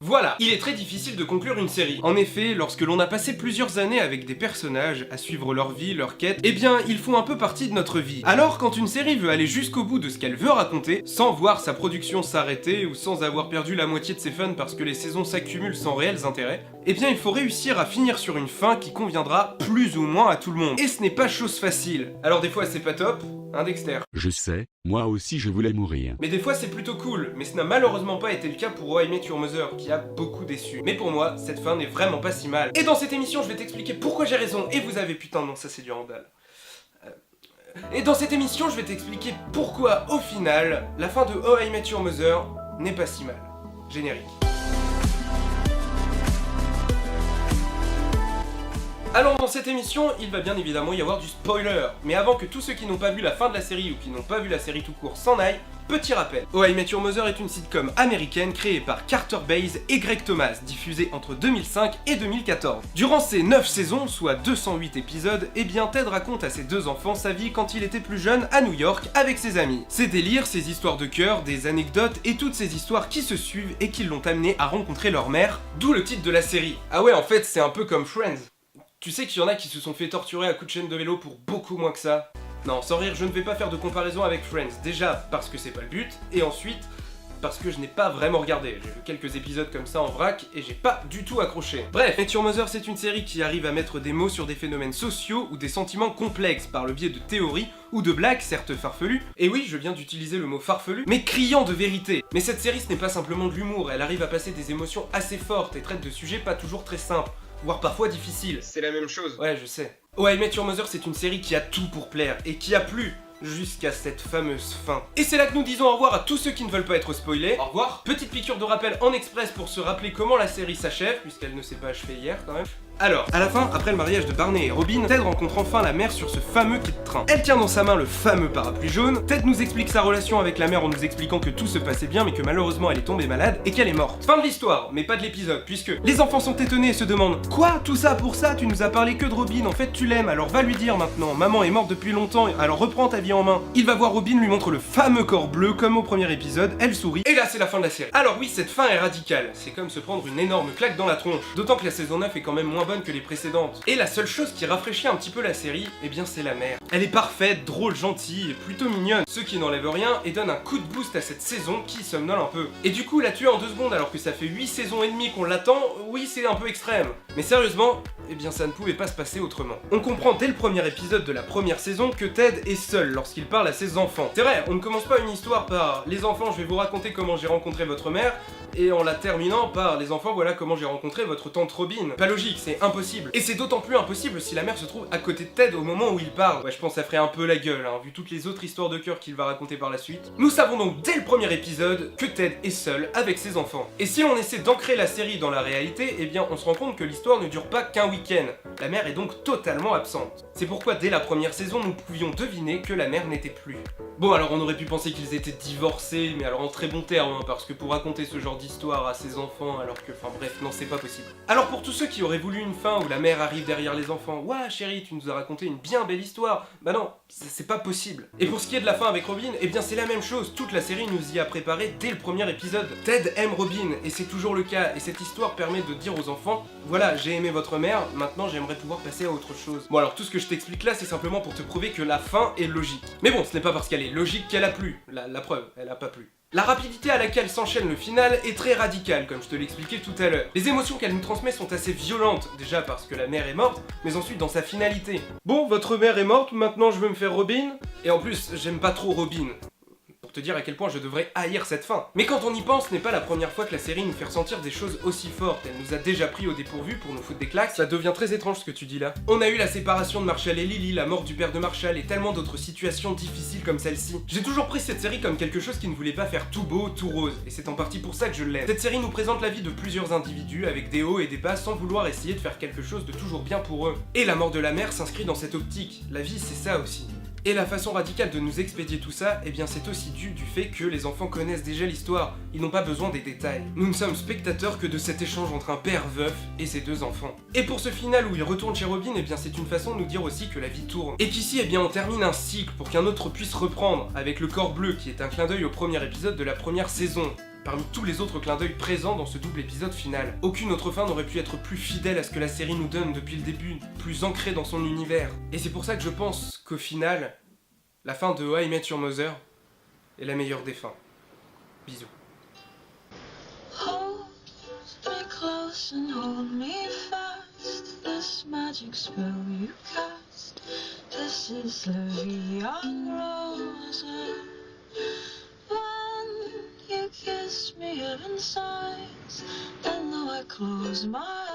Voilà, il est très difficile de conclure une série. En effet, lorsque l'on a passé plusieurs années avec des personnages, à suivre leur vie, leur quête, eh bien, ils font un peu partie de notre vie. Alors, quand une série veut aller jusqu'au bout de ce qu'elle veut raconter, sans voir sa production s'arrêter ou sans avoir perdu la moitié de ses fans parce que les saisons s'accumulent sans réels intérêts, eh bien, il faut réussir à finir sur une fin qui conviendra plus ou moins à tout le monde. Et ce n'est pas chose facile. Alors des fois c'est pas top, hein Dexter? Je sais, moi aussi je voulais mourir. Mais des fois c'est plutôt cool, mais ce n'a malheureusement pas été le cas pour How I Met Your Mother, qui a beaucoup déçu. Mais pour moi, cette fin n'est vraiment pas si mal. Et dans cette émission, je vais t'expliquer pourquoi j'ai raison, et vous avez putain non, ça c'est du Randall. Et dans cette émission, je vais t'expliquer pourquoi, au final, la fin de How I Met Your Mother n'est pas si mal. Générique. Alors dans cette émission, il va bien évidemment y avoir du spoiler, mais avant que tous ceux qui n'ont pas vu la fin de la série ou qui n'ont pas vu la série tout court s'en aillent, petit rappel. How I Met Your Mother est une sitcom américaine créée par Carter Bays et Greg Thomas, diffusée entre 2005 et 2014. Durant ces 9 saisons, soit 208 épisodes, eh bien Ted raconte à ses deux enfants sa vie quand il était plus jeune à New York avec ses amis. Ses délires, ses histoires de cœur, des anecdotes et toutes ces histoires qui se suivent et qui l'ont amené à rencontrer leur mère, d'où le titre de la série. Ah ouais, en fait c'est un peu comme Friends. Tu sais qu'il y en a qui se sont fait torturer à coups de chaîne de vélo pour beaucoup moins que ça? Non, sans rire, je ne vais pas faire de comparaison avec Friends. Déjà, parce que c'est pas le but, et ensuite, parce que je n'ai pas vraiment regardé. J'ai vu quelques épisodes comme ça en vrac, et j'ai pas du tout accroché. Bref, Met Your Mother, c'est une série qui arrive à mettre des mots sur des phénomènes sociaux ou des sentiments complexes par le biais de théories ou de blagues, certes farfelues. Et oui, je viens d'utiliser le mot farfelu, mais criant de vérité. Mais cette série, ce n'est pas simplement de l'humour, elle arrive à passer des émotions assez fortes et traite de sujets pas toujours très simples, voire parfois difficile. C'est la même chose. Ouais, je sais. How I Met Your Mother, c'est une série qui a tout pour plaire, et qui a plu jusqu'à cette fameuse fin. Et c'est là que nous disons au revoir à tous ceux qui ne veulent pas être spoilés. Au revoir. Petite piqûre de rappel en express pour se rappeler comment la série s'achève, puisqu'elle ne s'est pas achevée hier quand même. Alors, à la fin, après le mariage de Barney et Robin, Ted rencontre enfin la mère sur ce fameux quai de train. Elle tient dans sa main le fameux parapluie jaune. Ted nous explique sa relation avec la mère en nous expliquant que tout se passait bien mais que malheureusement elle est tombée malade et qu'elle est morte. Fin de l'histoire, mais pas de l'épisode, puisque les enfants sont étonnés et se demandent: quoi, tout ça pour ça? Tu nous as parlé que de Robin, en fait tu l'aimes, alors va lui dire maintenant, maman est morte depuis longtemps, alors reprends ta vie en main. Il va voir Robin, lui montre le fameux corps bleu comme au premier épisode, elle sourit, et là c'est la fin de la série. Alors oui, cette fin est radicale, c'est comme se prendre une énorme claque dans la tronche, d'autant que la saison 9 est quand même moins bonne que les précédentes. Et la seule chose qui rafraîchit un petit peu la série, eh bien c'est la mère. Elle est parfaite, drôle, gentille et plutôt mignonne, ce qui n'enlève rien et donne un coup de boost à cette saison qui somnole un peu. Et du coup la tuer en 2 secondes alors que ça fait 8 saisons et demie qu'on l'attend, oui c'est un peu extrême. Mais sérieusement, eh bien ça ne pouvait pas se passer autrement. On comprend dès le premier épisode de la première saison que Ted est seul lorsqu'il parle à ses enfants. C'est vrai, on ne commence pas une histoire par « les enfants, je vais vous raconter comment j'ai rencontré votre mère », et en la terminant par « les enfants, voilà comment j'ai rencontré votre tante Robin ». Pas logique, c'est impossible. Et c'est d'autant plus impossible si la mère se trouve à côté de Ted au moment où il parle. Ouais, je pense que ça ferait un peu la gueule, hein, vu toutes les autres histoires de cœur qu'il va raconter par la suite. Nous savons donc dès le premier épisode que Ted est seul avec ses enfants. Et si on essaie d'ancrer la série dans la réalité, eh bien on se rend compte que l'histoire ne dure pas qu'un week-end. La mère est donc totalement absente. C'est pourquoi dès la première saison, nous pouvions deviner que la mère n'était plus. Bon, alors on aurait pu penser qu'ils étaient divorcés, mais alors en très bon terme, hein, parce que pour raconter ce genre d'histoire à ses enfants, alors que, enfin bref, non, c'est pas possible. Alors pour tous ceux qui auraient voulu une fin où la mère arrive derrière les enfants, « Ouah chérie, tu nous as raconté une bien belle histoire », bah non, c'est pas possible. Et pour ce qui est de la fin avec Robin, eh bien c'est la même chose, toute la série nous y a préparé dès le premier épisode. Ted aime Robin, et c'est toujours le cas, et cette histoire permet de dire aux enfants, voilà, j'ai aimé votre mère, maintenant j'aimerais pouvoir passer à autre chose. Bon alors tout ce que je t'explique là, c'est simplement pour te prouver que la fin est logique. Mais bon, ce n'est pas parce qu'elle est logique qu'elle a plu, la preuve, elle a pas plu. La rapidité à laquelle s'enchaîne le final est très radicale, comme je te l'expliquais tout à l'heure. Les émotions qu'elle nous transmet sont assez violentes, déjà parce que la mère est morte, mais ensuite dans sa finalité. Bon, votre mère est morte, maintenant je veux me faire Robin. Et en plus, j'aime pas trop Robin. Pour te dire à quel point je devrais haïr cette fin. Mais quand on y pense, ce n'est pas la première fois que la série nous fait ressentir des choses aussi fortes. Elle nous a déjà pris au dépourvu pour nous foutre des claques. Ça devient très étrange ce que tu dis là. On a eu la séparation de Marshall et Lily, la mort du père de Marshall et tellement d'autres situations difficiles comme celle-ci. J'ai toujours pris cette série comme quelque chose qui ne voulait pas faire tout beau, tout rose. Et c'est en partie pour ça que je l'aime. Cette série nous présente la vie de plusieurs individus avec des hauts et des bas sans vouloir essayer de faire quelque chose de toujours bien pour eux. Et la mort de la mère s'inscrit dans cette optique. La vie c'est ça aussi. Et la façon radicale de nous expédier tout ça, eh bien c'est aussi dû du fait que les enfants connaissent déjà l'histoire, ils n'ont pas besoin des détails. Nous ne sommes spectateurs que de cet échange entre un père veuf et ses deux enfants. Et pour ce final où il retourne chez Robin, eh bien c'est une façon de nous dire aussi que la vie tourne. Et qu'ici, eh bien on termine un cycle pour qu'un autre puisse reprendre, avec le corps bleu qui est un clin d'œil au premier épisode de la première saison. parmi tous les autres clins d'œil présents dans ce double épisode final. Aucune autre fin n'aurait pu être plus fidèle à ce que la série nous donne depuis le début, plus ancrée dans son univers. Et c'est pour ça que je pense qu'au final, la fin de How I Met Your Mother est la meilleure des fins. Bisous. Hold me close and hold me fast. This magic spell you cast. This is the beyond roses. When you kiss me, heaven sighs. Then though I close my